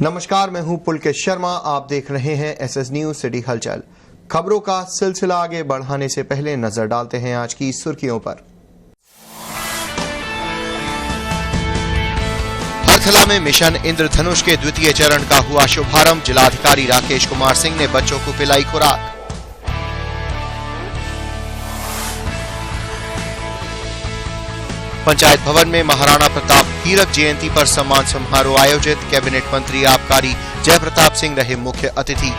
नमस्कार, मैं हूं पुलकेश शर्मा। आप देख रहे हैं एसएस न्यूज सिटी हलचल। खबरों का सिलसिला आगे बढ़ाने से पहले नजर डालते हैं आज की सुर्खियों पर। हरथला में मिशन इंद्रधनुष के द्वितीय चरण का हुआ शुभारंभ। जिलाधिकारी राकेश कुमार सिंह ने बच्चों को पिलाई खुराक। पंचायत भवन में महाराणा प्रताप हीरक जयंती पर सम्मान समारोह आयोजित। कैबिनेट मंत्री आबकारी जयप्रताप सिंह रहे मुख्य अतिथि।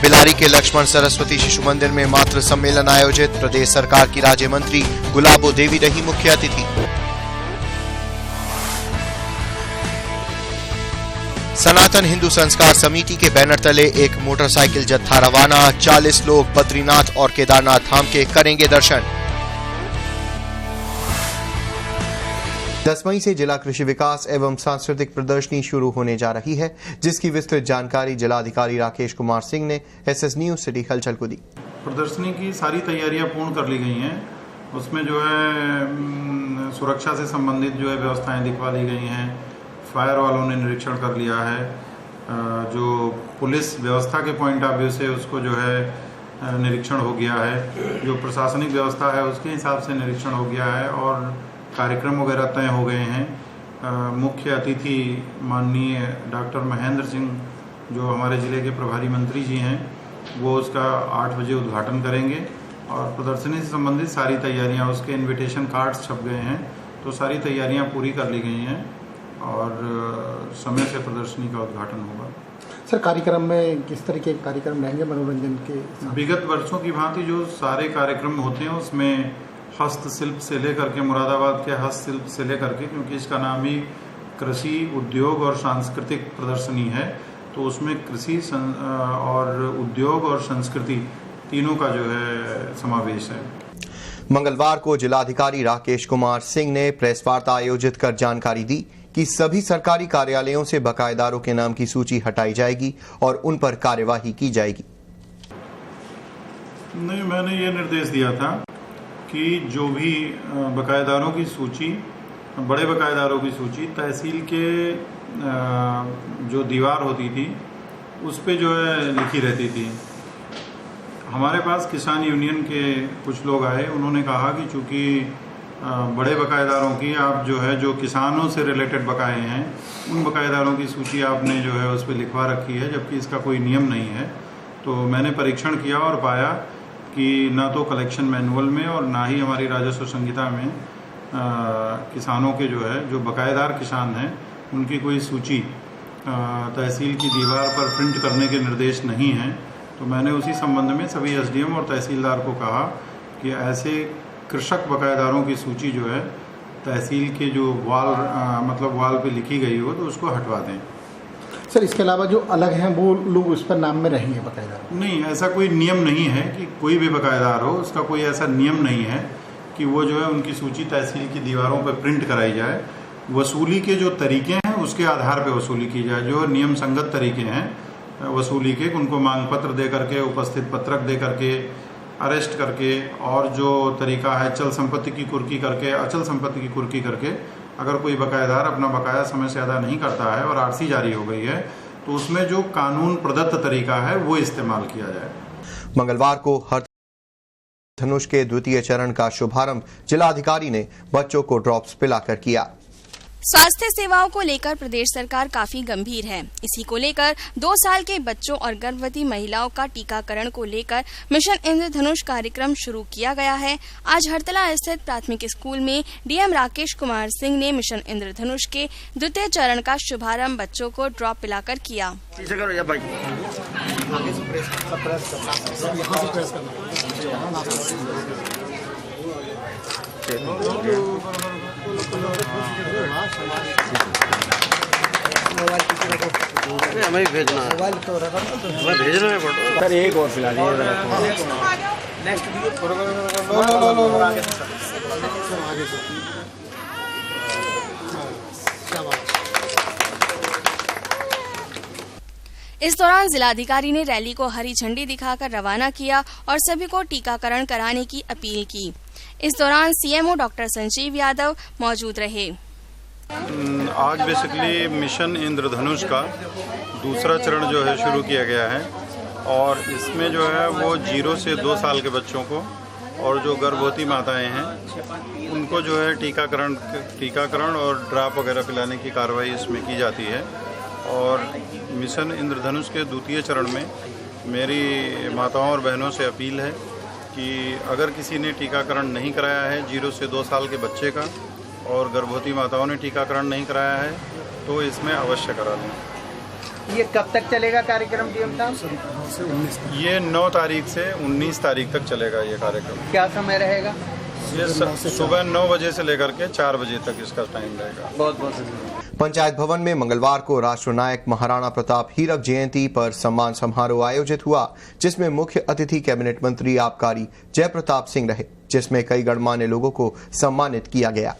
बिलारी के लक्ष्मण सरस्वती शिशु मंदिर में मातृ सम्मेलन आयोजित। प्रदेश सरकार की राज्य मंत्री गुलाबो देवी रही मुख्य अतिथि। सनातन हिंदू संस्कार समिति के बैनर तले एक मोटरसाइकिल जत्था रवाना। 40 लोग बद्रीनाथ और केदारनाथ धाम के करेंगे दर्शन। 10 मई से जिला कृषि विकास एवं सांस्कृतिक प्रदर्शनी शुरू होने जा रही है, जिसकी विस्तृत जानकारी जिलाधिकारी राकेश कुमार सिंह ने एसएस न्यूज सिटी हलचल को दी। प्रदर्शनी की सारी तैयारियां पूर्ण कर ली गई हैं। उसमें जो है सुरक्षा से संबंधित जो है व्यवस्थाएं दिखवा दी गई हैं। फायर वालों ने निरीक्षण कर लिया है। जो पुलिस व्यवस्था के पॉइंट ऑफ व्यू से उसको जो है निरीक्षण हो गया है। जो प्रशासनिक व्यवस्था है उसके हिसाब से निरीक्षण हो गया है और कार्यक्रम वगैरह तय हो गए हैं। मुख्य अतिथि माननीय डॉक्टर महेंद्र सिंह जो हमारे ज़िले के प्रभारी मंत्री जी हैं, वो उसका 8 बजे उद्घाटन करेंगे और प्रदर्शनी से संबंधित सारी तैयारियां, उसके इनविटेशन कार्ड्स छप गए हैं, तो सारी तैयारियां पूरी कर ली गई हैं और समय से प्रदर्शनी का उद्घाटन होगा। सर, कार्यक्रम में किस तरीके के कार्यक्रम रहेंगे मनोरंजन के? विगत वर्षों की भांति जो सारे कार्यक्रम होते हैं उसमें हस्तशिल्प से लेकर के, मुरादाबाद के हस्तशिल्प से लेकर के, क्योंकि इसका नाम ही कृषि, उद्योग और सांस्कृतिक प्रदर्शनी है, तो उसमें कृषि और उद्योग और संस्कृति तीनों का जो है समावेश है। मंगलवार को जिलाधिकारी राकेश कुमार सिंह ने प्रेस वार्ता आयोजित कर जानकारी दी कि सभी सरकारी कार्यालयों से बकायेदारों के नाम की सूची हटाई जाएगी और उन पर कार्यवाही की जाएगी। नहीं, मैंने ये निर्देश दिया था कि जो भी बकायेदारों की सूची, बड़े बकायेदारों की सूची तहसील के जो दीवार होती थी उस पे जो है लिखी रहती थी। हमारे पास किसान यूनियन के कुछ लोग आए, उन्होंने कहा कि चूँकि बड़े बकायेदारों की आप जो है, जो किसानों से रिलेटेड बकाये हैं, उन बकायेदारों की सूची आपने जो है उस पर लिखवा रखी है, जबकि इसका कोई नियम नहीं है। तो मैंने परीक्षण किया और पाया कि ना तो कलेक्शन मैनुअल में और ना ही हमारी राजस्व संहिता में किसानों के जो है, जो बकायेदार किसान हैं, उनकी कोई सूची तहसील की दीवार पर प्रिंट करने के निर्देश नहीं हैं। तो मैंने उसी संबंध में सभी एसडीएम और तहसीलदार को कहा कि ऐसे कृषक बकायेदारों की सूची जो है तहसील के जो वाल पे लिखी गई हो तो उसको हटवा दें। सर, इसके अलावा जो अलग हैं वो लोग उस पर नाम में रहेंगे बकायेदार? नहीं, ऐसा कोई नियम नहीं है कि कोई भी बकायेदार हो, उसका कोई ऐसा नियम नहीं है कि वो जो है उनकी सूची तहसील की दीवारों पर प्रिंट कराई जाए। वसूली के जो तरीके हैं उसके आधार पर वसूली की जाए। जो नियम संगत तरीके हैं वसूली के, उनको मांग पत्र दे करके, उपस्थित पत्रक दे करके, अरेस्ट करके, और जो तरीका है चल संपत्ति की कुर्की करके, अचल संपत्ति की कुर्की करके, अगर कोई बकायेदार अपना बकाया समय से अदा नहीं करता है और आरसी जारी हो गई है तो उसमें जो कानून प्रदत्त तरीका है वो इस्तेमाल किया जाए। मंगलवार को हरधनुष के द्वितीय चरण का शुभारंभ जिलाधिकारी ने बच्चों को ड्रॉप्स पिलाकर किया। स्वास्थ्य सेवाओं को लेकर प्रदेश सरकार काफी गंभीर है। इसी को लेकर 2 साल के बच्चों और गर्भवती महिलाओं का टीकाकरण को लेकर मिशन इंद्रधनुष कार्यक्रम शुरू किया गया है। आज हरतला स्थित प्राथमिक स्कूल में डीएम राकेश कुमार सिंह ने मिशन इंद्रधनुष के द्वितीय चरण का शुभारंभ बच्चों को ड्रॉप पिलाकर किया। हमें भेजना है, हमें भेजना है फोटो। सर, एक और फिलहाल इस दौरान जिलाधिकारी ने रैली को हरी झंडी दिखाकर रवाना किया और सभी को टीकाकरण कराने की अपील की। इस दौरान सीएमओ डॉक्टर संजीव यादव मौजूद रहे। आज बेसिकली मिशन इंद्रधनुष का दूसरा चरण जो है शुरू किया गया है और इसमें जो है वो 0 से 2 साल के बच्चों को और जो गर्भवती माताएं हैं उनको जो है टीकाकरण और ड्राप वगैरह पिलाने की कार्रवाई इसमें की जाती है। और मिशन इंद्रधनुष के द्वितीय चरण में मेरी माताओं और बहनों से अपील है कि अगर किसी ने टीकाकरण नहीं कराया है 0 से 2 साल के बच्चे का और गर्भवती माताओं ने टीकाकरण नहीं कराया है तो इसमें अवश्य करा लें। ये कब तक चलेगा कार्यक्रम डीएम साहब? ये 9 तारीख से 19 तारीख तक चलेगा ये कार्यक्रम। क्या समय रहेगा? ये सुबह 9 बजे से लेकर के 4 बजे तक इसका टाइम रहेगा। बहुत बहुत धन्यवाद। पंचायत भवन में मंगलवार को राष्ट्रनायक महाराणा प्रताप हीरक जयंती पर सम्मान समारोह आयोजित हुआ, जिसमें मुख्य अतिथि कैबिनेट मंत्री आबकारी जयप्रताप सिंह रहे, जिसमें कई गणमान्य लोगों को सम्मानित किया गया।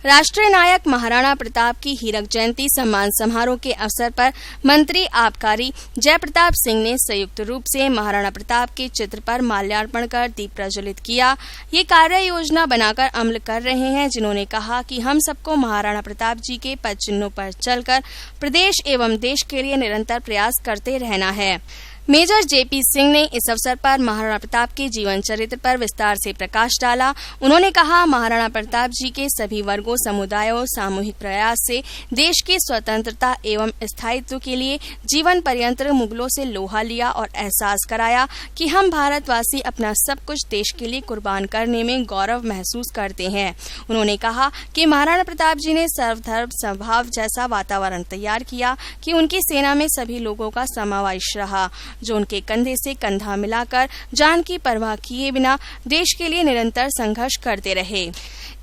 राष्ट्रीय नायक महाराणा प्रताप की हीरक जयंती सम्मान समारोह के अवसर पर मंत्री आबकारी जयप्रताप सिंह ने संयुक्त रूप से महाराणा प्रताप के चित्र पर माल्यार्पण कर दीप प्रज्वलित किया। ये कार्य योजना बनाकर अमल कर रहे हैं, जिन्होंने कहा कि हम सबको महाराणा प्रताप जी के पद चिन्हों पर चलकर प्रदेश एवं देश के लिए निरंतर प्रयास करते रहना है। मेजर जेपी सिंह ने इस अवसर पर महाराणा प्रताप के जीवन चरित्र पर विस्तार से प्रकाश डाला। उन्होंने कहा, महाराणा प्रताप जी के सभी वर्गों समुदायों सामूहिक प्रयास से देश की स्वतंत्रता एवं स्थायित्व के लिए जीवन पर्यंत मुगलों से लोहा लिया और एहसास कराया कि हम भारतवासी अपना सब कुछ देश के लिए कुर्बान करने में गौरव महसूस करते हैं। उन्होंने कहा कि महाराणा प्रताप जी ने सर्वधर्म समभाव जैसा वातावरण तैयार किया कि उनकी सेना में सभी लोगों का समावेश रहा, जो उनके कंधे से कंधा मिलाकर जान की परवाह किए बिना देश के लिए निरंतर संघर्ष करते रहे।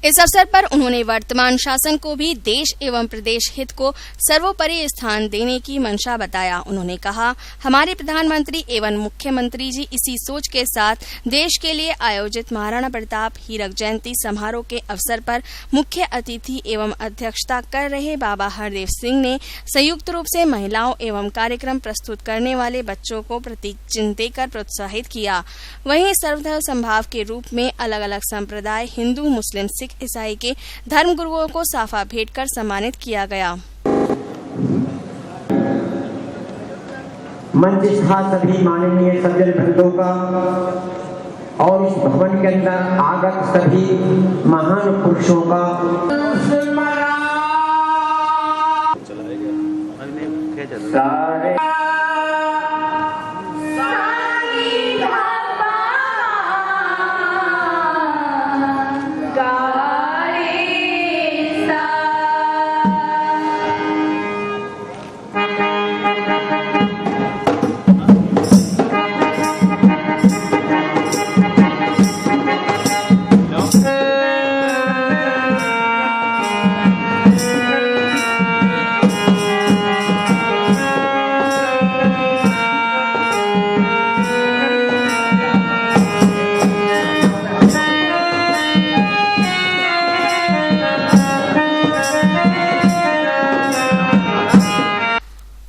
इस अवसर पर उन्होंने वर्तमान शासन को भी देश एवं प्रदेश हित को सर्वोपरि स्थान देने की मंशा बताया। उन्होंने कहा, हमारे प्रधानमंत्री एवं मुख्यमंत्री जी इसी सोच के साथ देश के लिए आयोजित महाराणा प्रताप हीरक जयंती समारोह के अवसर पर मुख्य अतिथि एवं अध्यक्षता कर रहे बाबा हरदेव सिंह ने संयुक्त रूप से महिलाओं एवं कार्यक्रम प्रस्तुत करने वाले बच्चों को प्रतीक चिन्ह देकर प्रोत्साहित किया। वहीं सर्वधर्म समभाव के रूप में अलग अलग संप्रदाय हिंदू मुस्लिम सिख ईसाई के धर्मगुरुओं को साफा भेंट कर सम्मानित किया गया। मंच था सभी माननीय सज्जन वृंदों का और इस भवन के अंदर आगत सभी महान पुरुषों का।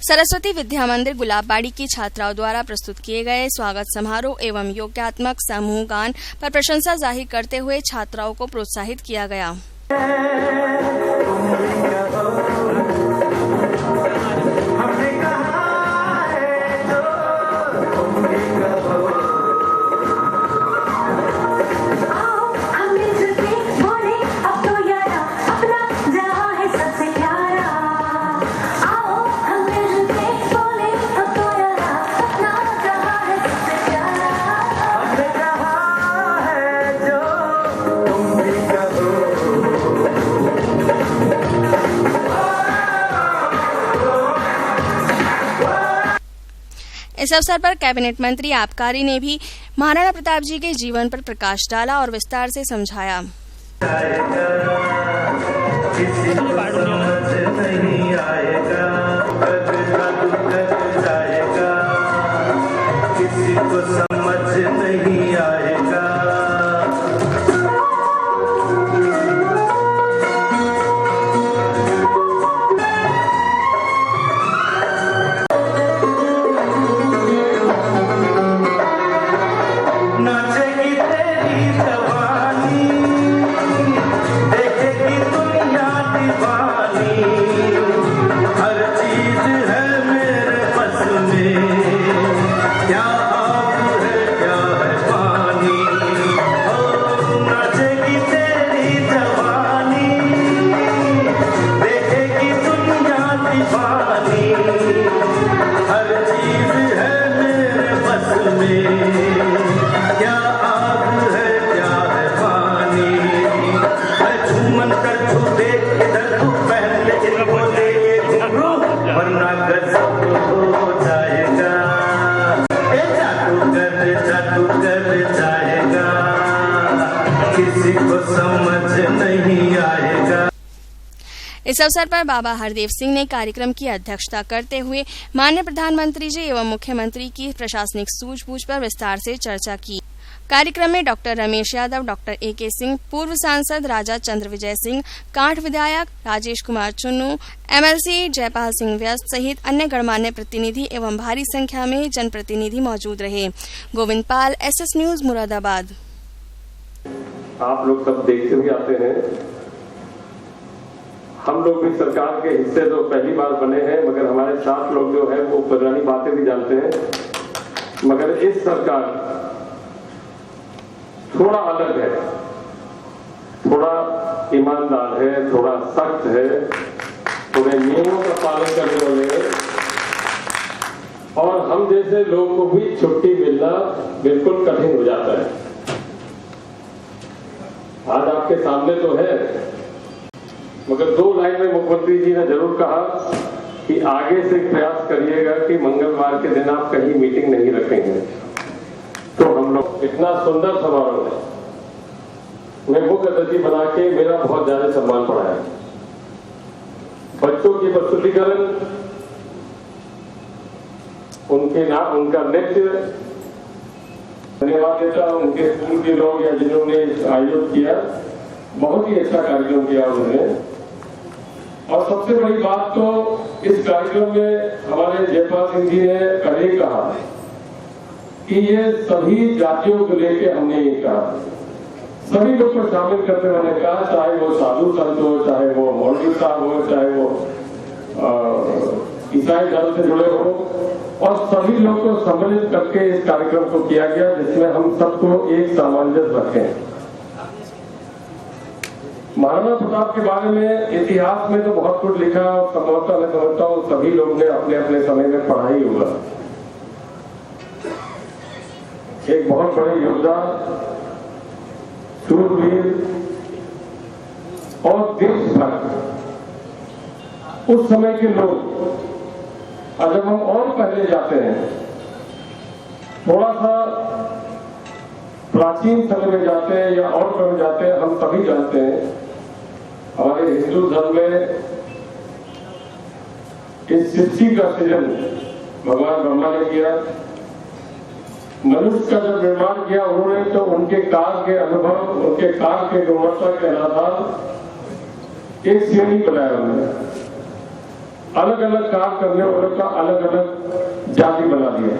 सरस्वती विद्या मंदिर गुलाबबाड़ी की छात्राओं द्वारा प्रस्तुत किए गए स्वागत समारोह एवं योगात्मक समूह गान पर प्रशंसा जाहिर करते हुए छात्राओं को प्रोत्साहित किया गया। इस अवसर पर कैबिनेट मंत्री आबकारी ने भी महाराणा प्रताप जी के जीवन पर प्रकाश डाला और विस्तार से समझाया। नाचेगी तेरी जवानी वरना गजब हो जाएगा, जादूगर जाएगा, किसी को समझ नहीं आएगा। इस अवसर पर बाबा हरदेव सिंह ने कार्यक्रम की अध्यक्षता करते हुए माननीय प्रधानमंत्री जी एवं मुख्यमंत्री की प्रशासनिक सूझबूझ पर विस्तार से चर्चा की। कार्यक्रम में doctor Ramesh Yadav, doctor A K. Singh, पूर्व सांसद राजा चंद्र विजय सिंह, कांठ विधायक राजेश कुमार चुन्नू, एमएलसी जयपाल सिंह व्यस्त सहित अन्य गणमान्य प्रतिनिधि एवं भारी संख्या में जनप्रतिनिधि मौजूद रहे। गोविंद पाल, एसएस न्यूज, मुरादाबाद। आप लोग सब देखते हुए आते हैं, हम लोग भी सरकार के हिस्से तो पहली बार बने हैं, मगर हमारे साथ लोग जो है वो पुरानी बातें भी जानते हैं। मगर इस सरकार थोड़ा अलग है, थोड़ा ईमानदार है, थोड़ा सख्त है, थोड़े नियमों का पालन करने वाले है, और हम जैसे लोगों को भी छुट्टी मिलना बिल्कुल कठिन हो जाता है। आज आपके सामने तो है, मगर 2 लाइन में मुख्यमंत्री जी ने जरूर कहा कि आगे से प्रयास करिएगा कि मंगलवार के दिन आप कहीं मीटिंग नहीं रखेंगे। तो हम लोग इतना सुंदर समारोह में मुख्य अतिथि बना के मेरा बहुत ज्यादा सम्मान पड़ा है। बच्चों की प्रस्तुतिकरण, उनके नाम, उनका नृत्य, धन्यवाद देता हूं उनके स्कूल के लोग या जिन्होंने आयोजित किया, बहुत ही अच्छा कार्यक्रम किया उन्होंने। और सबसे बड़ी बात तो इस कार्यक्रम में हमारे जयपाल सिंह जी ने कल कहा कि ये सभी जातियों को लेके हमने ये कहा, सभी लोग को शामिल करते हुए कहा, चाहे वो साधु संत हो, चाहे वो मौलवी साहब हो, चाहे वो ईसाई धर्म से जुड़े हो, और सभी लोग को सम्मिलित करके इस कार्यक्रम को किया गया, जिसमें हम सबको एक सामंजस्य रखें। महाराणा प्रताप के बारे में इतिहास में तो बहुत कुछ लिखा, और संभवतः मैं समझता हूँ सभी लोग ने अपने अपने समय में पढ़ा ही होगा। एक बहुत बड़े योद्धा, शूरवीर और देशभक्त उस समय के लोग। और जब हम और पहले जाते हैं, थोड़ा सा प्राचीन समय में जाते हैं या और पहले जाते हैं, हम सभी जानते हैं हमारे हिंदू धर्म में इस सृष्टि का सृजन भगवान ब्रह्मा ने किया। मनुष्य का जब निर्माण किया उन्होंने, तो उनके काल के अनुभव, उनके काल के गुणवत्ता के आधार एक श्रेणी बनाया उन्होंने। अलग अलग काम करने वालों का अलग अलग जाति बना दिया,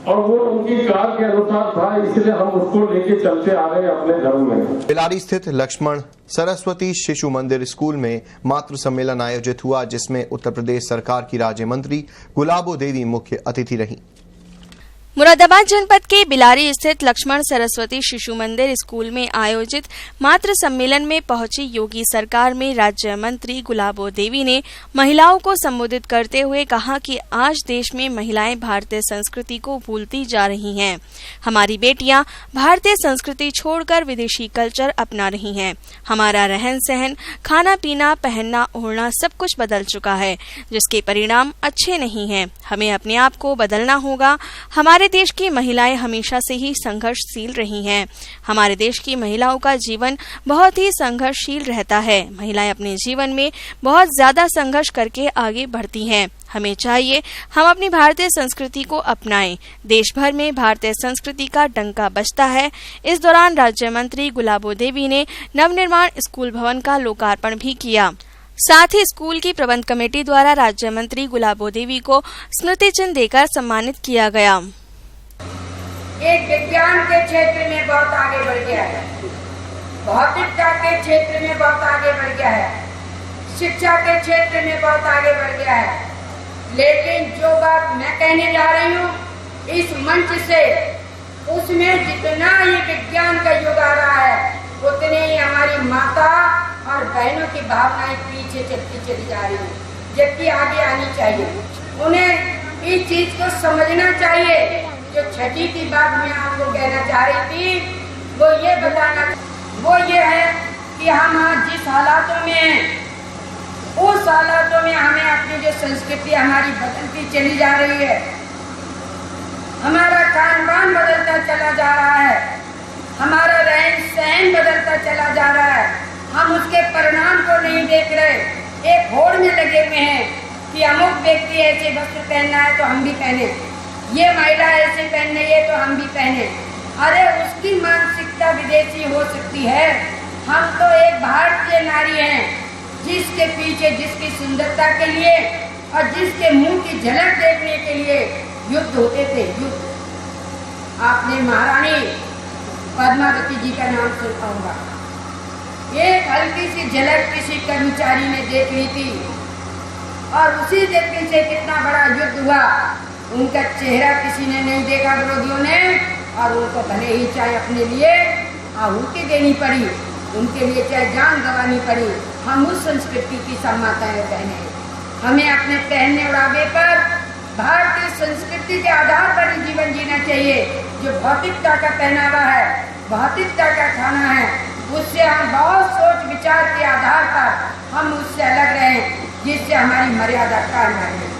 और वो उनकी काल के अनुसार था, इसलिए हम उसको लेके चलते आ रहे हैं अपने धर्म में। बिलारी स्थित लक्ष्मण सरस्वती शिशु मंदिर स्कूल में मातृ सम्मेलन आयोजित हुआ, जिसमें उत्तर प्रदेश सरकार की राज्य मंत्री गुलाबो देवी मुख्य अतिथि रहीं। मुरादाबाद जनपद के बिलारी स्थित लक्ष्मण सरस्वती शिशु मंदिर स्कूल में आयोजित मातृ सम्मेलन में पहुंची योगी सरकार में राज्य मंत्री गुलाबो देवी ने महिलाओं को संबोधित करते हुए कहा कि आज देश में महिलाएं भारतीय संस्कृति को भूलती जा रही हैं। हमारी बेटियां भारतीय संस्कृति छोड़कर विदेशी कल्चर अपना रही हैं। हमारा रहन सहन, खाना पीना, पहनना ओढ़ना सब कुछ बदल चुका है, जिसके परिणाम अच्छे नहीं हैं। हमें अपने आप को बदलना होगा। हमारे देश की महिलाएं हमेशा से ही संघर्षशील रही हैं। हमारे देश की महिलाओं का जीवन बहुत ही संघर्षशील रहता है। महिलाएं अपने जीवन में बहुत ज्यादा संघर्ष करके आगे बढ़ती हैं। हमें चाहिए हम अपनी भारतीय संस्कृति को अपनाएं। देश भर में भारतीय संस्कृति का डंका बजता है। इस दौरान राज्य मंत्री गुलाबो देवी ने नवनिर्माण स्कूल भवन का लोकार्पण भी किया। साथ ही स्कूल की प्रबंध कमेटी द्वारा राज्य मंत्री गुलाबो देवी को स्मृति चिन्ह देकर सम्मानित किया गया। एक विज्ञान के क्षेत्र में बहुत आगे बढ़ गया है, भौतिकता के क्षेत्र में बहुत आगे बढ़ गया है, शिक्षा के क्षेत्र में बहुत आगे बढ़ गया है। लेकिन जो बात मैं कहने जा रही हूँ इस मंच से, उसमें जितना ये विज्ञान का युग आ रहा है, उतने ही हमारी माता और बहनों की भावनाएं पीछे चलती चली जा रही है, जबकि आगे आनी चाहिए। उन्हें इस चीज को समझना चाहिए। जो छठी की बात मैं आपको कहना चाह रही थी, वो ये बताना, वो ये है कि हम आज जिस हालातों में हैं, उस हालातों में हमें संस्कृति हमारी बदलती चली जा रही है, हमारा खान पान बदलता चला जा रहा है, हमारा रहन सहन बदलता चला जा रहा है। हम उसके परिणाम को नहीं देख रहे, एक होड़ में लगे हुए हैं कि अमुक व्यक्ति ऐसे वस्त्र पहनना है तो हम भी पहने, ये महिला ऐसे पहननी है तो हम भी पहने। अरे उसकी मानसिकता विदेशी हो सकती है, हम तो एक भारतीय नारी हैं जिसके पीछे जिसकी सुंदरता के लिए और जिसके मुंह की झलक देखने के लिए युद्ध होते थे। युद्ध, आपने महारानी पद्मावती जी का नाम सुना होगा। एक हल्की सी झलक किसी कर्मचारी ने देख ली थी और उसी के पीछे कितना बड़ा युद्ध हुआ। उनका चेहरा किसी ने नहीं देखा विरोधियों ने, और उनको भले ही चाहे अपने लिए आहुति देनी पड़ी, उनके लिए चाहे जान गंवानी पड़ी। हम उस संस्कृति की सम्माताएं बहने, हमें अपने पहनने ओढ़ावे पर भारतीय संस्कृति के आधार पर ही जीवन जीना चाहिए। जो भौतिकता का पहनावा है, भौतिकता का खाना है, उससे हम बहुत सोच विचार के आधार पर हम उससे अलग रहें, जिससे हमारी मर्यादा कायम रहे।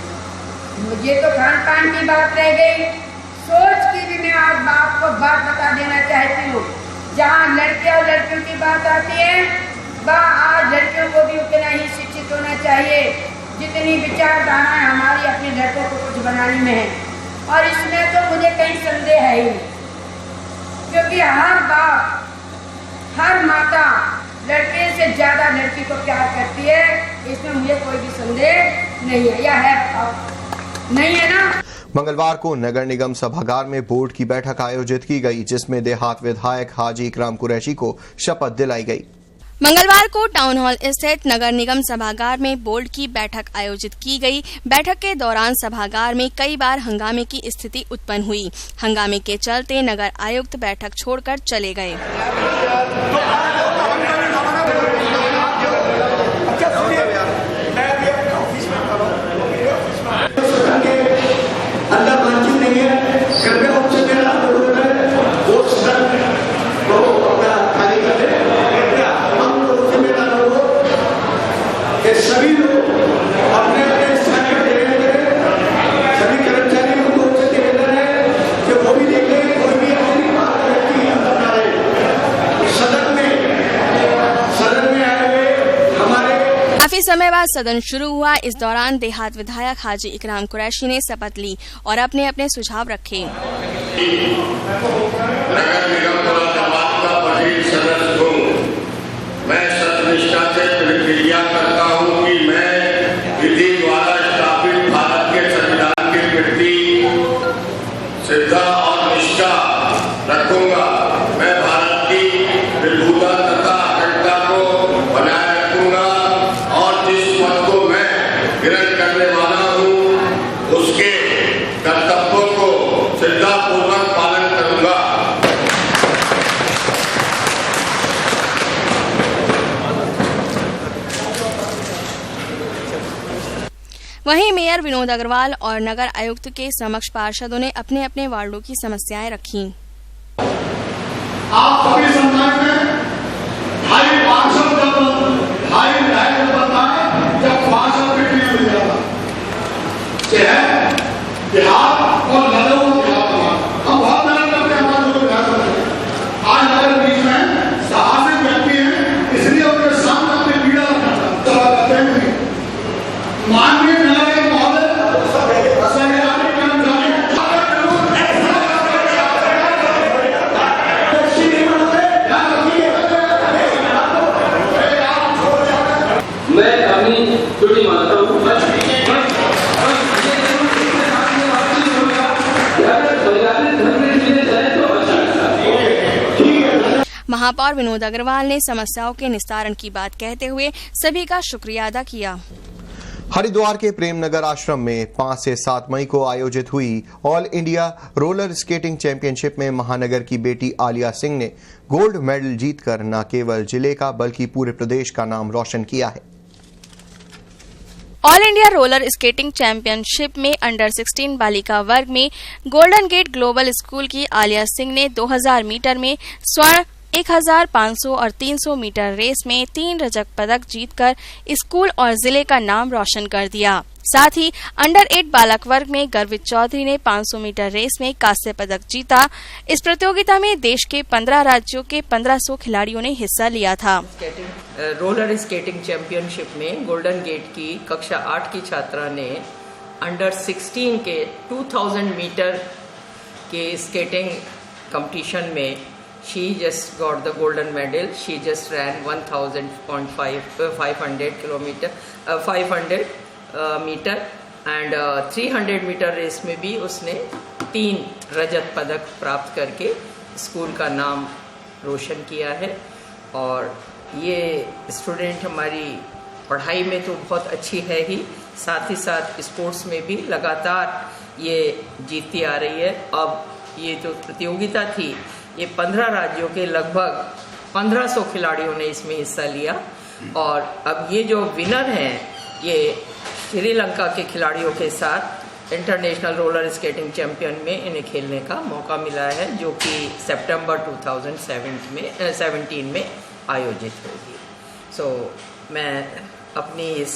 मुझे तो खान पान की बात रह गई, सोच की भी मैं आज आपको बात बता देना चाहती हूँ। जहाँ लड़के और लड़कियों की बात आती है, वहाँ आज लड़कियों को भी उतना ही शिक्षित होना चाहिए जितनी विचारधाराएं हमारी अपने लड़कों को कुछ बनाने में है। और इसमें तो मुझे कहीं संदेह है ही, क्योंकि हर बाप हर माता लड़के से ज्यादा लड़की को प्यार करती है, इसमें मुझे कोई भी संदेह नहीं है। या है? नहीं है ना। मंगलवार को नगर निगम सभागार में बोर्ड की बैठक आयोजित की गई, जिसमें देहात विधायक हाजी इकराम कुरैशी को शपथ दिलाई गई। मंगलवार को टाउन हॉल स्थित नगर निगम सभागार में बोर्ड की बैठक आयोजित की गई। बैठक के दौरान सभागार में कई बार हंगामे की स्थिति उत्पन्न हुई। हंगामे के चलते नगर आयुक्त बैठक छोड़कर चले गए। सभी लोग अपने अपने स्थान पर सभी कर्मचारी को कि वो भी देखें, कोई भी अपनी बात सदन में आए हुए हमारे। काफी समय बाद सदन शुरू हुआ। इस दौरान देहात विधायक हाजी इकराम कुरैशी ने शपथ ली और अपने अपने सुझाव रखे। नगर निगम मुरादाबाद का पहली सदस्य हूँ। मैं सत्यनिष्ठा से प्रतिज्ञा करता हूँ कि मैं विधि द्वारा स्थापित भारत के संविधान के प्रति श्रद्धा और निष्ठा रखूंगा। मैं भारत की निर्भुता तथा अखंडता को बनाए रखूंगा और जिस पद को मैं ग्रहण करने वाला हूँ उसके कर्तव्यों को श्रद्धापूर्वक पालन करूंगा। वहीं मेयर विनोद अग्रवाल और नगर आयुक्त के समक्ष पार्षदों ने अपने अपने वार्डों की समस्याएं रखी। आप सभी संस्थान में भाई पार्षद भाई विधायक बताए जब पार्षद मिल जाता बिहार और नगरों को हम बहुत मेहनत करते हैं हमारे लोग आज नगर बीच में साहसिक व्यक्ति हैं, इसलिए उनके सामने अपनी पीड़ा करते हैं। माननीय नगर महोदय मैं अपनी छुट्टी मानता हूँ। महापौर विनोद अग्रवाल ने समस्याओं के निस्तारण की बात कहते हुए सभी का शुक्रिया अदा किया। हरिद्वार के प्रेमनगर आश्रम में 5 से 7 मई को आयोजित हुई all India roller skating championship में महानगर की बेटी आलिया सिंह ने गोल्ड मेडल जीतकर न केवल जिले का बल्कि पूरे प्रदेश का नाम रोशन किया है। All India roller skating championship में अंडर 16 बालिका वर्ग में गोल्डन गेट ग्लोबल स्कूल की आलिया सिंह ने 2000 मीटर में स्वर्ण 1500 और 300 मीटर रेस में 3 रजत पदक जीतकर स्कूल और जिले का नाम रोशन कर दिया। साथ ही अंडर 8 बालक वर्ग में गर्वित चौधरी ने 500 मीटर रेस में कांस्य पदक जीता। इस प्रतियोगिता में देश के 15 राज्यों के 1500 खिलाड़ियों ने हिस्सा लिया था। रोलर स्केटिंग चैंपियनशिप में गोल्डन गेट की कक्षा 8 की छात्रा ने अंडर 16 के 2000 मीटर के स्केटिंग कंपटीशन में she just got the golden medal. She just ran 500 meter and 300 metre race में भी उसने 3 रजत पदक प्राप्त करके स्कूल का नाम रोशन किया है। और ये स्टूडेंट हमारी पढ़ाई में तो बहुत अच्छी है ही, साथ ही साथ स्पोर्ट्स में भी लगातार ये जीतती आ रही है। अब ये जो प्रतियोगिता थी ये 15 राज्यों के लगभग 1500 खिलाड़ियों ने इसमें हिस्सा लिया और अब ये जो विनर हैं ये श्रीलंका के खिलाड़ियों के साथ इंटरनेशनल रोलर स्केटिंग चैंपियन में इन्हें खेलने का मौका मिला है, जो कि सितंबर 2017 में आयोजित होगी। मैं अपनी इस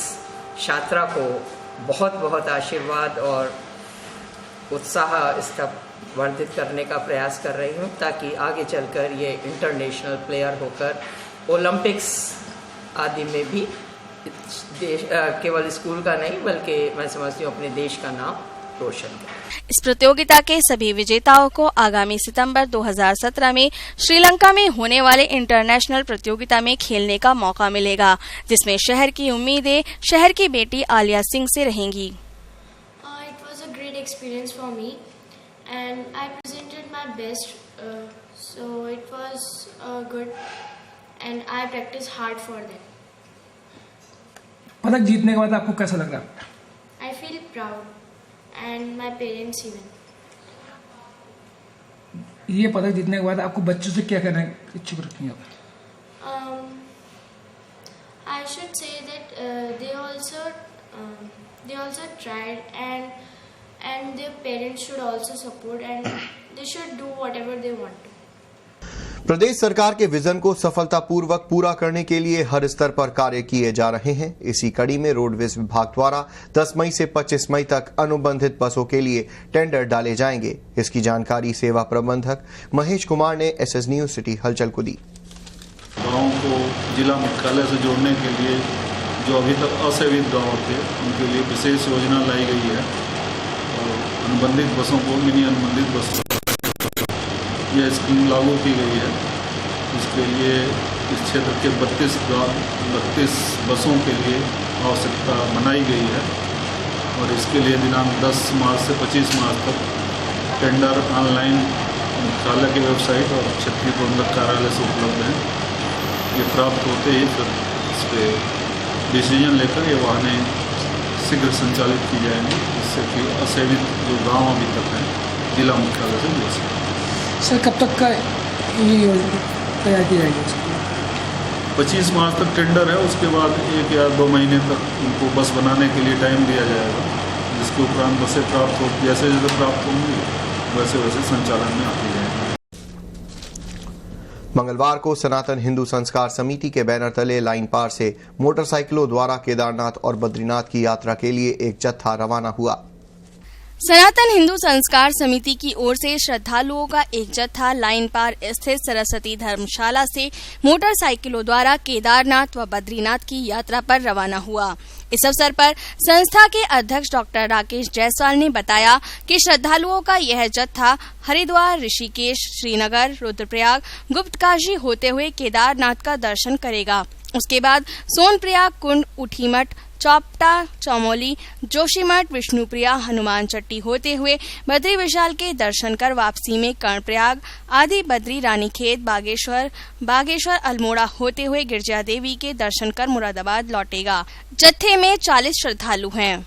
छात्रा को बहुत बहुत आशीर्वाद और उत्साह इसका वर्धित करने का प्रयास कर रही हूँ, ताकि आगे चलकर ये इंटरनेशनल प्लेयर होकर ओलंपिक्स आदि में भी केवल स्कूल का नहीं बल्कि मैं समझती हूँ अपने देश का नाम रोशन करें। इस प्रतियोगिता के सभी विजेताओं को आगामी सितंबर 2017 में श्रीलंका में होने वाले इंटरनेशनल प्रतियोगिता में खेलने का मौका मिलेगा, जिसमें शहर की उम्मीदें शहर की बेटी आलिया सिंह से रहेंगी। It was a great experience for me and I presented my best, so it was good and I practiced hard for that. पदक जीतने के बाद आपको कैसा लग रहा है? I feel proud and my parents even. ये पदक जीतने के बाद आपको बच्चों से क्या कहना इच्छुक रखती हैं आप? I should say that they also tried and their parents should also support and they should do whatever they want to. प्रदेश सरकार के विजन को सफलतापूर्वक पूरा करने के लिए हर स्तर पर कार्य किए जा रहे हैं। इसी कड़ी में रोडवेज विभाग द्वारा 10 मई से 25 मई तक अनुबंधित बसों के लिए टेंडर डाले जाएंगे। इसकी जानकारी सेवा प्रबंधक महेश कुमार ने एसएस न्यूज सिटी हलचल को दी। गाँव को जिला मुख्यालय से जोड़ने के लिए जो अभी तक असेवित गाँव थे उनके लिए विशेष योजना लाई गई है और अनुबंधित बसों को मिनी अनुबंधित बसों यह स्कीम लागू की गई है। इसके लिए इस क्षेत्र के 32 बसों के लिए आवश्यकता बनाई गई है और इसके लिए दिनांक 10 मार्च से 25 मार्च तक टेंडर ऑनलाइन मुख्यालय की वेबसाइट और क्षेत्रीय प्रबंधक कार्यालय से उपलब्ध हैं। ये प्राप्त होते ही फिर इस पर डिसीजन लेकर ये वाहनें शीघ्र संचालित की जाएंगी, जिससे कि असेवित जो गाँव अभी तक हैं जिला मुख्यालय से जुड़ सकें। सर कब तक का ये योजना तैयार की जाएगी? 25 मार्च तक टेंडर है, उसके बाद 1 या 2 महीने तक उनको बस बनाने के लिए टाइम दिया जाएगा, जिसके उपरांत बसें प्राप्त हो जैसे जैसे प्राप्त होंगी वैसे वैसे संचालन में आती जाएंगी। मंगलवार को सनातन हिंदू संस्कार समिति के बैनर तले लाइन पार से मोटरसाइकिलों द्वारा केदारनाथ और बद्रीनाथ की यात्रा के लिए एक जत्था रवाना हुआ। सनातन हिंदू संस्कार समिति की ओर से श्रद्धालुओं का एक जत्था लाइन पार स्थित सरस्वती धर्मशाला से मोटरसाइकिलों द्वारा केदारनाथ व बद्रीनाथ की यात्रा पर रवाना हुआ। इस अवसर पर संस्था के अध्यक्ष डॉक्टर राकेश जायसवाल ने बताया कि श्रद्धालुओं का यह जत्था हरिद्वार, ऋषिकेश, श्रीनगर, रुद्रप्रयाग, गुप्तकाशी होते हुए केदारनाथ का दर्शन करेगा। उसके बाद सोनप्रयाग, कुंड, ऊठीमठ, चौपटा, चौमोली, जोशीमठ, विष्णुप्रिया, हनुमान चट्टी होते हुए बद्री विशाल के दर्शन कर वापसी में कर्णप्रयाग, आदि बद्री, रानीखेत, बागेश्वर, अल्मोड़ा होते हुए गिरजा देवी के दर्शन कर मुरादाबाद लौटेगा। जत्थे में 40 श्रद्धालु हैं।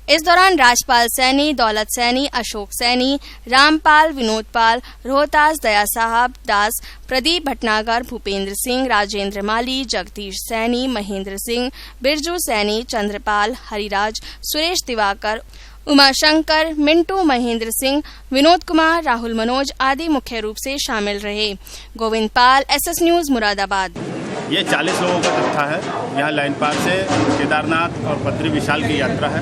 इस दौरान राजपाल सैनी, दौलत सैनी, अशोक सैनी, रामपाल, विनोद पाल, रोहतास दया साहब दास, प्रदीप भटनागर, भूपेंद्र सिंह, राजेंद्र माली, जगदीश सैनी, महेंद्र सिंह, बिरजू सैनी, चंद्रपाल, हरिराज, सुरेश दिवाकर, उमाशंकर, मिंटू, महेंद्र सिंह, विनोद कुमार, राहुल मनोज आदि मुख्य रूप से शामिल रहे। गोविंद पाल, SS न्यूज, मुरादाबाद। ये 40 लोगों का जत्था है। यहाँ लाइन पार से केदारनाथ और बद्री विशाल की यात्रा है।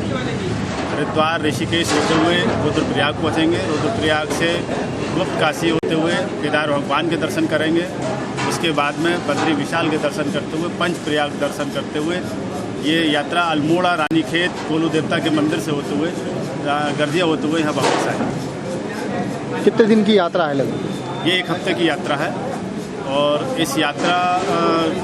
हरिद्वार, ऋषिकेश होते हुए रुद्रप्रयाग पहुँचेंगे। रुद्रप्रयाग से गुप्त काशी होते हुए केदार भगवान के दर्शन करेंगे। उसके बाद में बद्री विशाल के दर्शन करते हुए पंचप्रयाग दर्शन करते हुए ये यात्रा अल्मोड़ा, रानीखेत, कोलू देवता के मंदिर से होते हुए गर्जिया होते हुए यहाँ वापस आए। कितने दिन की यात्रा है लगभग? ये 1 हफ्ते की यात्रा है और इस यात्रा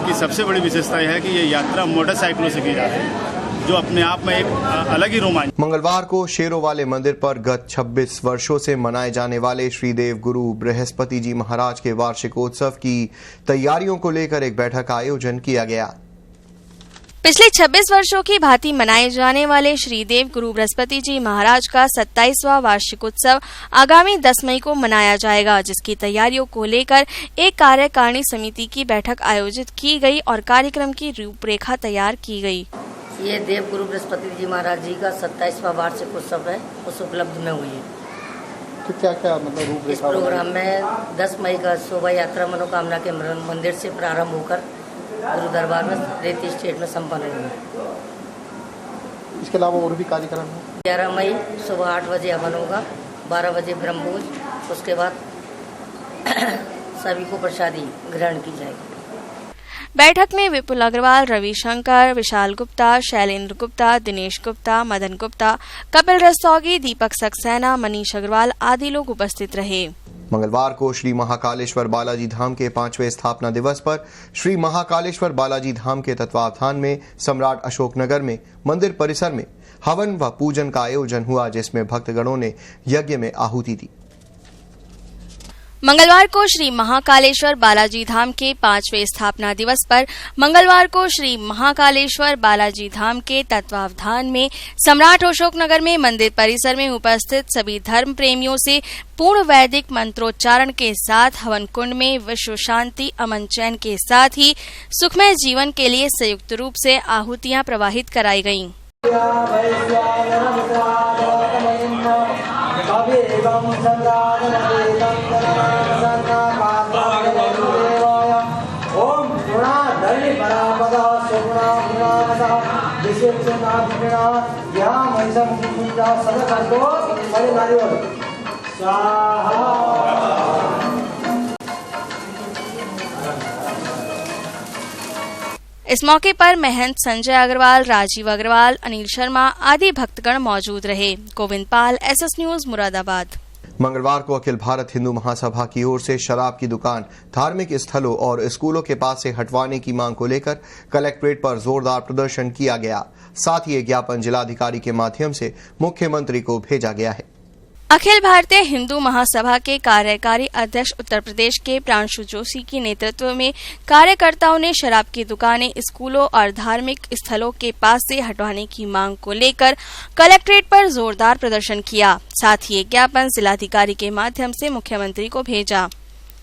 की सबसे बड़ी विशेषता यह है कि ये यात्रा मोटरसाइकिलों से की जा रही है, जो अपने आप में एक अलग ही रोमांच। मंगलवार को शेरों वाले मंदिर पर गत 26 वर्षों से मनाए जाने वाले श्रीदेव गुरु बृहस्पति जी महाराज के वार्षिकोत्सव की तैयारियों को लेकर एक बैठक का आयोजन किया गया। पिछले 26 वर्षों की भांति मनाए जाने वाले श्रीदेव गुरु बृहस्पति जी महाराज का 27वां वार्षिकोत्सव आगामी 10 मई को मनाया जाएगा, जिसकी तैयारियों को लेकर एक कार्यकारिणी समिति की बैठक आयोजित की गई और कार्यक्रम की रूपरेखा तैयार की गई। ये देव गुरु बृहस्पति जी महाराज जी का 27वां वार्षिकोत्सव है, उस उपलब्ध में हुई है। तो क्या क्या मतलब रूपरेखा? इस प्रोग्राम में 10 मई का शोभा यात्रा मनोकामना के मंदिर से प्रारंभ होकर गुरु दरबार में रेती स्टेट में संपन्न हुआ। इसके अलावा और भी कार्यक्रम है? 11 मई सुबह 8 बजे हवन होगा, 12 बजे ब्रह्मभोज, उसके बाद सभी को प्रसादी ग्रहण की जाएगी। बैठक में विपुल अग्रवाल, रविशंकर, विशाल गुप्ता, शैलेंद्र गुप्ता, दिनेश गुप्ता, मदन गुप्ता, कपिल रस्तोगी, दीपक सक्सेना, मनीष अग्रवाल आदि लोग उपस्थित रहे। मंगलवार को श्री महाकालेश्वर बालाजी धाम के 5वें स्थापना दिवस पर श्री महाकालेश्वर बालाजी धाम के तत्वावधान में सम्राट अशोकनगर में मंदिर परिसर में हवन व पूजन का आयोजन हुआ, जिसमें भक्तगणों ने यज्ञ में आहुति दी। मंगलवार को श्री महाकालेश्वर बालाजी धाम के 5वें स्थापना दिवस पर मंगलवार को श्री महाकालेश्वर बालाजी धाम के तत्वावधान में सम्राट अशोकनगर में मंदिर परिसर में उपस्थित सभी धर्म प्रेमियों से पूर्ण वैदिक मंत्रोच्चारण के साथ हवन कुंड में विश्व शांति, अमन, चैन के साथ ही सुखमय जीवन के लिए संयुक्त रूप से आहुतियां प्रवाहित कराई गयीं। इस मौके पर महंत संजय अग्रवाल, राजीव अग्रवाल, अनिल शर्मा आदि भक्तगण मौजूद रहे। गोविंद पाल, SS न्यूज, मुरादाबाद। मंगलवार को अखिल भारत हिंदू महासभा की ओर से शराब की दुकान धार्मिक स्थलों और स्कूलों के पास से हटवाने की मांग को लेकर कलेक्ट्रेट पर जोरदार प्रदर्शन किया गया। साथ ही ज्ञापन जिलाधिकारी के माध्यम से मुख्यमंत्री को भेजा गया है। अखिल भारतीय हिंदू महासभा के कार्यकारी अध्यक्ष उत्तर प्रदेश के प्रांशु जोशी के नेतृत्व में कार्यकर्ताओं ने शराब की दुकानें स्कूलों और धार्मिक स्थलों के पास से हटवाने की मांग को लेकर कलेक्ट्रेट पर जोरदार प्रदर्शन किया। साथ ही एक ज्ञापन जिलाधिकारी के माध्यम से मुख्यमंत्री को भेजा।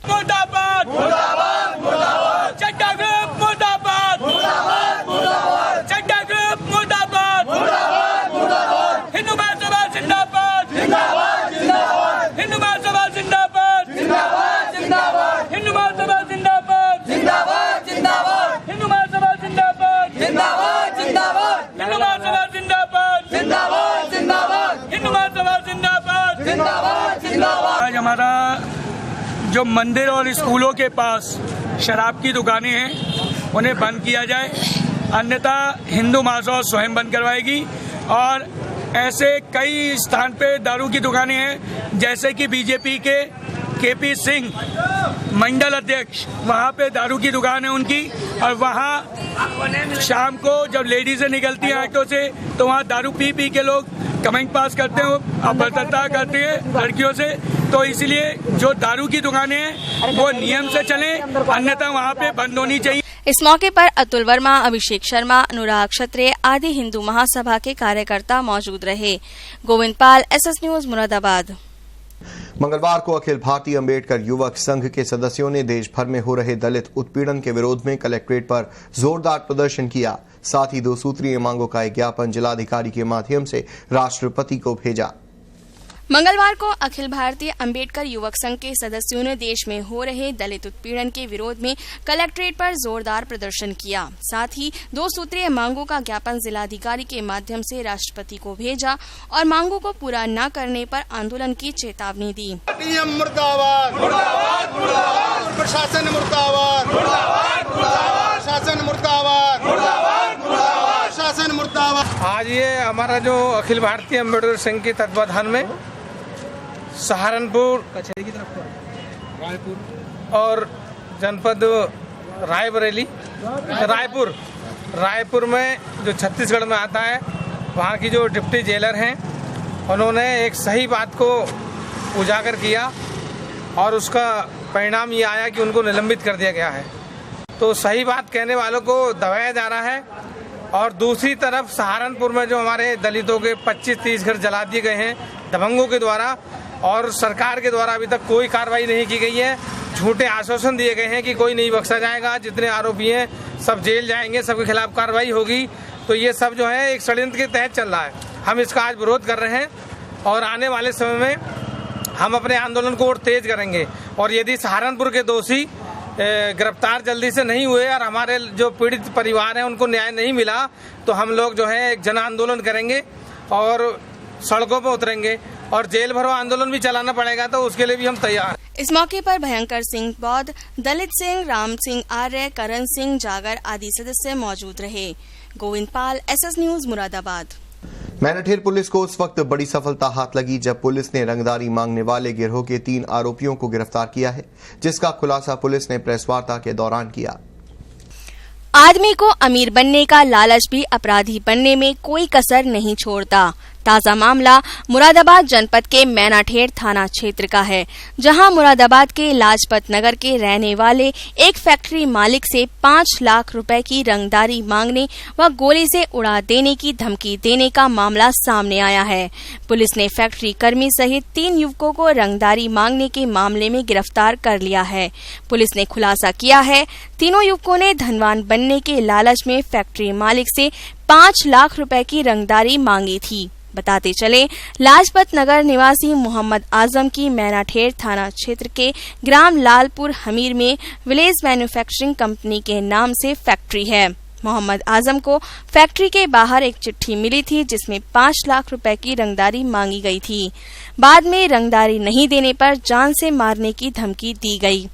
मुर्दाबाद, मुर्दाबाद, मुर्दाबाद, चड्डा ग्रुप मुर्दाबाद, मुर्दाबाद, मुर्दाबाद, चड्डा ग्रुप मुर्दाबाद, मुर्दाबाद, मुर्दाबाद, हिंदू महासभा जिंदाबाद, जिंदाबाद, जिंदाबाद, हिंदू महासभा जिंदाबाद, जिंदाबाद, जिंदाबाद, हिंदू महासभा जिंदाबाद, जिंदाबाद, जिंदाबाद, हिंदू महासभा जिंदाबाद, जिंदाबाद, जिंदाबाद, हिंदू महासभा जिंदाबाद, जिंदाबाद, जिंदाबाद, हिंदू महासभा जिंदाबाद, जिंदाबाद, जिंदाबाद। आज हमारा जो मंदिर और स्कूलों के पास शराब की दुकानें हैं उन्हें बंद किया जाए, अन्यथा हिंदू महासभा स्वयं बंद करवाएगी। और ऐसे कई स्थान पे दारू की दुकानें हैं, जैसे कि बीजेपी के KP सिंह मंडल अध्यक्ष, वहाँ पे दारू की दुकान है उनकी, और वहाँ शाम को जब लेडीजें निकलती हैं ऑटो से तो वहाँ दारू पी पी के लोग कमेंट पास करते हैं, अभद्रता करते हैं लड़कियों से। तो इसलिए जो दारू की दुकानें हैं वो नियम से चलें, अन्यथा वहाँ पे बंद होनी चाहिए। इस मौके पर अतुल वर्मा, अभिषेक शर्मा, अनुराग क्षत्रिय आदि हिंदू महासभा के कार्यकर्ता मौजूद रहे। गोविंद पाल, SS न्यूज, मुरादाबाद। मंगलवार को अखिल भारतीय अंबेडकर युवक संघ के सदस्यों ने देश भर में हो रहे दलित उत्पीड़न के विरोध में कलेक्ट्रेट पर जोरदार प्रदर्शन किया। साथ ही 2 सूत्रीय मांगों का एक ज्ञापन जिलाधिकारी के माध्यम से राष्ट्रपति को भेजा। मंगलवार को अखिल भारतीय अंबेडकर युवक संघ के सदस्यों ने देश में हो रहे दलित उत्पीड़न के विरोध में कलेक्ट्रेट पर जोरदार प्रदर्शन किया। साथ ही 2 सूत्रीय मांगों का ज्ञापन जिलाधिकारी के माध्यम से राष्ट्रपति को भेजा और मांगों को पूरा न करने पर आंदोलन की चेतावनी दी। मुर्दाबाद, मुर्दाबाद, मुर्दाबाद, प्रशासन मुर्दाबाद, मुर्दाबाद, मुर्दाबाद, शासन मुर्दाबाद, मुर्दाबाद, मुर्दाबाद, शासन मुर्दाबाद। आज ये हमारा जो अखिल भारतीय अंबेडकर संघ के तत्वाधान में सहारनपुर कचहरी की तरफ रायपुर और जनपद रायपुर में जो छत्तीसगढ़ में आता है, वहाँ की जो डिप्टी जेलर हैं उन्होंने एक सही बात को उजागर किया और उसका परिणाम ये आया कि उनको निलंबित कर दिया गया है। तो सही बात कहने वालों को दबाया जा रहा है और दूसरी तरफ सहारनपुर में जो हमारे दलितों के 25-30 घर जला दिए गए हैं दबंगों के द्वारा और सरकार के द्वारा अभी तक कोई कार्रवाई नहीं की गई है। झूठे आश्वासन दिए गए हैं कि कोई नहीं बख्शा जाएगा, जितने आरोपी हैं सब जेल जाएंगे, सबके खिलाफ कार्रवाई होगी। तो ये सब जो है एक षड्यंत्र के तहत चल रहा है। हम इसका आज विरोध कर रहे हैं और आने वाले समय में हम अपने आंदोलन को और तेज करेंगे और यदि सहारनपुर के दोषी गिरफ्तार जल्दी से नहीं हुए और हमारे जो पीड़ित परिवार हैं उनको न्याय नहीं मिला तो हम लोग जो है एक जन आंदोलन करेंगे और सड़कों पर उतरेंगे और जेल भरो आंदोलन भी चलाना पड़ेगा, तो उसके लिए भी हम तैयार। इस मौके पर भयंकर सिंह बौद्ध, दलित सिंह, राम सिंह आर्य, करण सिंह जागर आदि सदस्य मौजूद रहे। गोविंद पाल, SS news, Moradabad. Mainather police को उस वक्त बड़ी सफलता हाथ लगी जब पुलिस ने रंगदारी मांगने वाले गिरोह के 3 आरोपियों को गिरफ्तार किया है, जिसका खुलासा पुलिस ने प्रेस वार्ता के दौरान किया। आदमी को अमीर बनने का लालच भी अपराधी बनने में कोई कसर नहीं छोड़ता। ताजा मामला मुरादाबाद जनपद के मैनाठेर थाना क्षेत्र का है, जहां मुरादाबाद के लाजपत नगर के रहने वाले एक फैक्ट्री मालिक से 5 लाख रुपए की रंगदारी मांगने व गोली से उड़ा देने की धमकी देने का मामला सामने आया है। पुलिस ने फैक्ट्री कर्मी सहित 3 युवकों को रंगदारी मांगने के मामले में गिरफ्तार कर लिया है। पुलिस ने खुलासा किया है, तीनों युवकों ने धनवान बनने के लालच में फैक्ट्री मालिक से 5 लाख रुपए की रंगदारी मांगी थी। बताते चले, लाजपत नगर निवासी मोहम्मद आजम की मैनाठेर थाना क्षेत्र के ग्राम लालपुर हमीर में विलेज मैन्युफैक्चरिंग कंपनी के नाम से फैक्ट्री है। मोहम्मद आजम को फैक्ट्री के बाहर एक चिट्ठी मिली थी जिसमें 5 लाख रुपए की रंगदारी मांगी गई थी। बाद में रंगदारी नहीं देने पर जान से मारने की धमकी दी गई।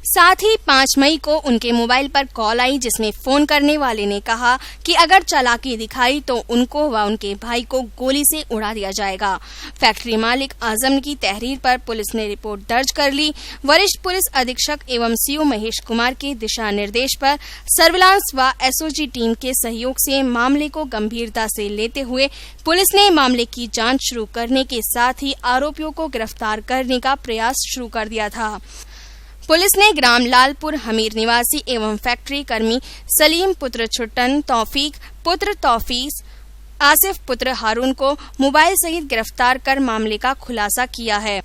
साथ ही 5 मई को उनके मोबाइल पर कॉल आई जिसमें फोन करने वाले ने कहा कि अगर चालाकी दिखाई तो उनको व उनके भाई को गोली से उड़ा दिया जाएगा। फैक्ट्री मालिक आजम की तहरीर पर पुलिस ने रिपोर्ट दर्ज कर ली। वरिष्ठ पुलिस अधीक्षक एवं CO महेश कुमार के दिशा निर्देश पर सर्विलांस व SOG टीम के सहयोग से मामले को गंभीरता से लेते हुए पुलिस ने मामले की जांच शुरू करने के साथ ही आरोपियों को गिरफ्तार करने का प्रयास शुरू कर दिया था। पुलिस ने ग्राम लालपुर हमीर निवासी एवं फैक्ट्री कर्मी सलीम पुत्र छुट्टन, तौफीक पुत्र तौफीस, आसिफ पुत्र हारून को मोबाइल सहित गिरफ्तार कर मामले का खुलासा किया है।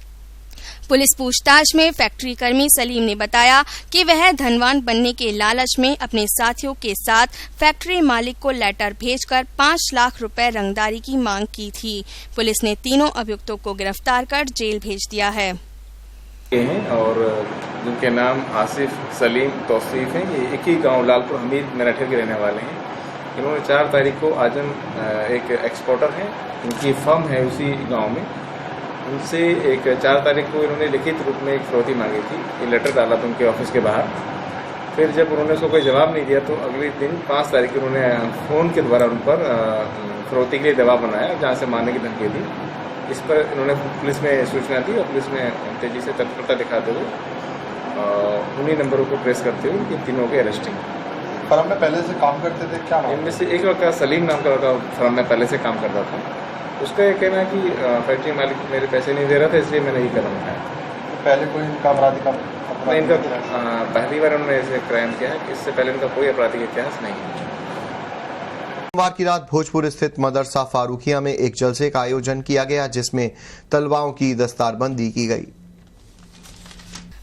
पुलिस पूछताछ में फैक्ट्री कर्मी सलीम ने बताया कि वह धनवान बनने के लालच में अपने साथियों के साथ फैक्ट्री मालिक को लेटर भेजकर 5 लाख रुपए रंगदारी की मांग की थी। पुलिस ने तीनों अभियुक्तों को गिरफ्तार कर जेल भेज दिया है और जिनके नाम आसिफ, सलीम, तौसीफ हैं, ये एक ही गांव लालपुर हमीर मैनाठेर के रहने वाले हैं। इन्होंने 4 तारीख को आजम एक एक्सपोर्टर हैं, इनकी फर्म है उसी गांव में, उनसे एक 4 तारीख को इन्होंने लिखित रूप में एक फिरौती मांगी थी। ये लेटर डाला था उनके ऑफिस के बाहर। फिर जब उन्होंने उसको कोई जवाब नहीं दिया तो अगले दिन 5 तारीख को उन्होंने फ़ोन के द्वारा उन पर फिरौती के लिए दबाव बनाया, जहाँ से मारने की धमकी दी। इस पर इन्होंने पुलिस में सूचना दी और पुलिस में तेजी से तत्परता दिखाते हुए उन्हीं नंबरों को ट्रेस करते हुए इन तीनों के अरेस्टिंग। फर्म में पहले से काम करते थे क्या? इनमें से एक लड़का सलीम नाम का लड़का फर्म में पहले से काम करता था। उसका ये कहना है कि फैक्ट्री मालिक मेरे पैसे नहीं दे रहा था इसलिए मैंने ये कदम उठाया। पहले कोई इनका आपराधिक नहीं, इनका पहली बार उन्होंने ऐसे क्राइम किया है कि इससे पहले इनका कोई आपराधिक इतिहास नहीं है। सोमवार की रात भोजपुर स्थित मदरसा फारूखिया में एक जलसे का आयोजन किया गया जिसमें तलवाओं की दस्तारबंदी की गई।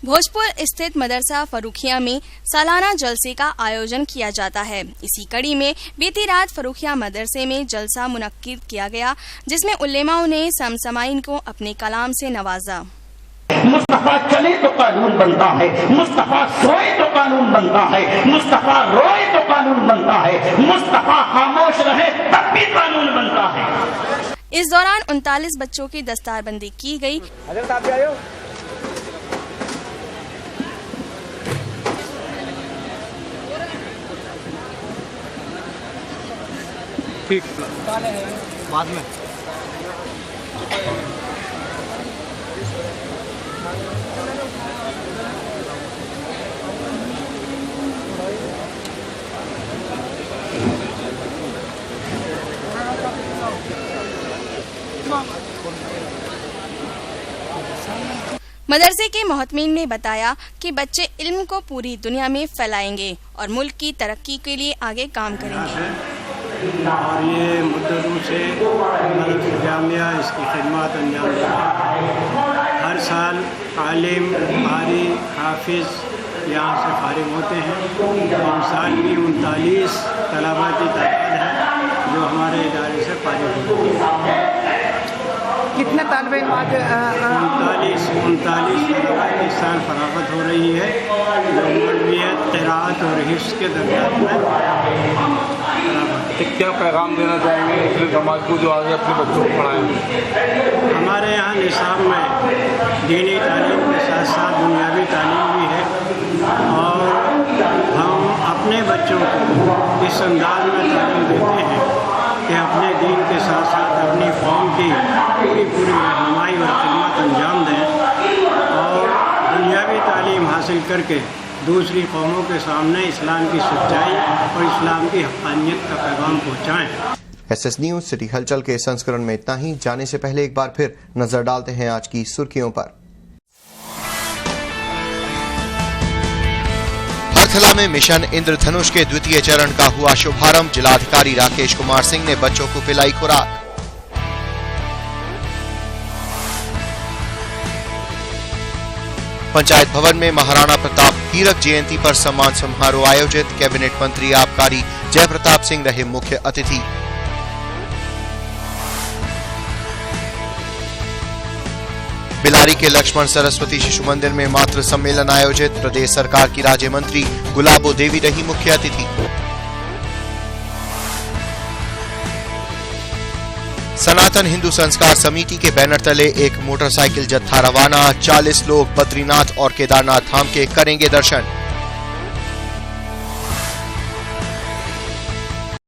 भोजपुर स्थित मदरसा फरुखिया में सालाना जलसे का आयोजन किया जाता है। इसी कड़ी में बीती रात फरुखिया मदरसे में जलसा मुनक्किद किया गया जिसमें उलेमाओं ने समसमाइन को अपने कलाम से नवाजा। मुस्तफा चले तो कानून बनता है, मुस्तफा सोए तो कानून बनता है, मुस्तफा रोए तो कानून बनता है, मुस्तफा खामोश रहे तब भी कानून बनता है। इस दौरान 39 बच्चों की दस्तारबंदी की गई। ठीक बाद में मदरसे के मोहतमीन ने बताया कि बच्चे इल्म को पूरी दुनिया में फैलाएंगे और मुल्क की तरक्की के लिए आगे काम करेंगे। और ये मुद्दों से मदरसा जामिया इसकी खिदमत अंजाम देता है। हर साल आलिम, कारी, हाफिज यहाँ से फारिग होते हैं। इस साल भी 39 तलबा की तादाद है जो हमारे इदारे से फारिग होते हैं। कितने तालिब इल्म आज 39 तलबा इस साल फरागत हो रही है जो मौलवियत, क़िराअत और हिफ्ज़ के दर्जात में। क्या पैगाम देना चाहेंगे मुस्लिम समाज को जो आगे अपने बच्चों को पढ़ाएंगे? हमारे यहाँ निसाब में दीनी तालीम के साथ साथ दुनियावी तालीम भी है और हम अपने बच्चों को इस अंदाज में तालीम देते हैं कि अपने दीन के साथ साथ अपनी कौम की पूरी रहनुमाई और खिदमत अंजाम दें और दुनियावी तालीम हासिल करके दूसरी कौमों के सामने इस्लाम की सच्चाई और इस्लाम की हक़ानियत का पैगाम पहुँचाएँ। SS न्यूज सिटी हलचल के संस्करण में इतना ही। जाने से पहले एक बार फिर नजर डालते हैं आज की सुर्खियों पर। हरथला में मिशन इंद्रधनुष के द्वितीय चरण का हुआ शुभारंभ। जिलाधिकारी राकेश कुमार सिंह ने बच्चों को पिलाई खुराक। पंचायत भवन में महाराणा प्रताप हीरक जयंती पर सम्मान समारोह आयोजित। कैबिनेट मंत्री आबकारी जय प्रताप सिंह रहे मुख्य अतिथि। बिलारी के लक्ष्मण सरस्वती शिशु मंदिर में मातृ सम्मेलन आयोजित। प्रदेश सरकार की राज्य मंत्री गुलाबो देवी रही मुख्य अतिथि। सनातन हिंदू संस्कार समिति के बैनर तले एक मोटरसाइकिल जत्था रवाना। 40 लोग बद्रीनाथ और केदारनाथ धाम के करेंगे दर्शन।